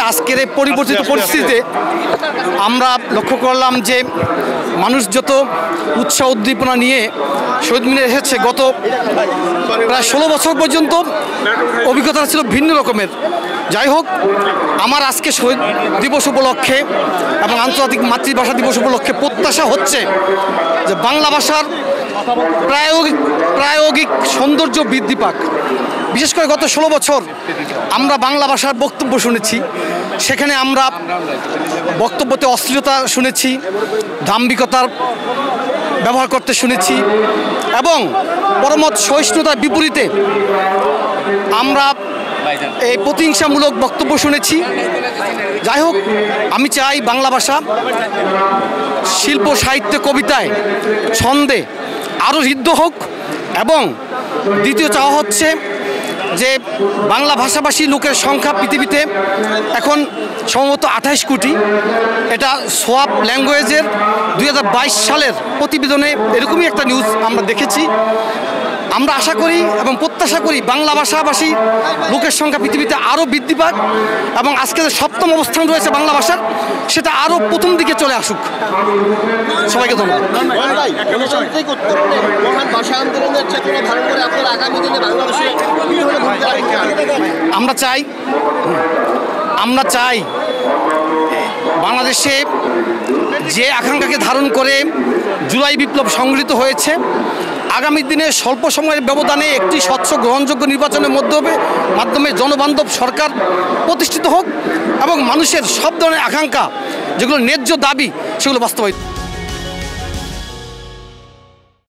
আজকের এই পরিবর্তিত পরিস্থিতিতে আমরা লক্ষ্য করলাম যে মানুষ যত উৎসাহ উদ্দীপনা নিয়ে শহীদ মিনারে এসেছে, গত প্রায় 16 বছর পর্যন্ত অভিজ্ঞতা ছিল ভিন্ন রকমের। যাই হোক, আমার আজকে শহীদ দিবস উপলক্ষে এবং আন্তর্জাতিক মাতৃভাষা দিবস উপলক্ষে প্রত্যাশা হচ্ছে যে বাংলা ভাষার প্রায়োগিক সৌন্দর্য বৃদ্ধি পাক। বিশেষ করে গত 16 বছর আমরা বাংলা ভাষার বক্তব্য শুনেছি, সেখানে আমরা বক্তব্যতে অশ্লীলতা শুনেছি, দাম্ভিকতার ব্যবহার করতে শুনেছি এবং পরমত সহিষ্ণুতার বিপরীতে আমরা এই প্রতিহিংসামূলক বক্তব্য শুনেছি। যাই হোক, আমি চাই বাংলা ভাষা শিল্প, সাহিত্য, কবিতায়, ছন্দে আরও ঋদ্ধ হোক এবং দ্বিতীয় চাওয়া হচ্ছে যে বাংলা ভাষাভাষী লোকের সংখ্যা পৃথিবীতে এখন সম্ভবত 28 কোটি। এটা সোয়াপ ল্যাঙ্গুয়েজের 2022 সালের প্রতিবেদনে এরকমই একটা নিউজ আমরা দেখেছি। আমরা আশা করি এবং প্রত্যাশা করি বাংলা ভাষাভাষী লোকের সংখ্যা পৃথিবীতে আরও বৃদ্ধি পাক এবং আজকে যে 7ম অবস্থান রয়েছে বাংলা ভাষার, সেটা আরও প্রথম দিকে চলে আসুক। সবাইকে ধন্যবাদ। আমরা চাই বাংলাদেশে যে আকাঙ্ক্ষাকে ধারণ করে জুলাই বিপ্লব সংগঠিত হয়েছে, আগামী দিনে স্বল্প সময়ের ব্যবধানে একটি স্বচ্ছ গ্রহণযোগ্য নির্বাচনের মাধ্যমে জনবান্ধব সরকার প্রতিষ্ঠিত হোক এবং মানুষের সব ধরনের আকাঙ্ক্ষা, যেগুলো ন্যায্য দাবি, সেগুলো বাস্তবায়িত।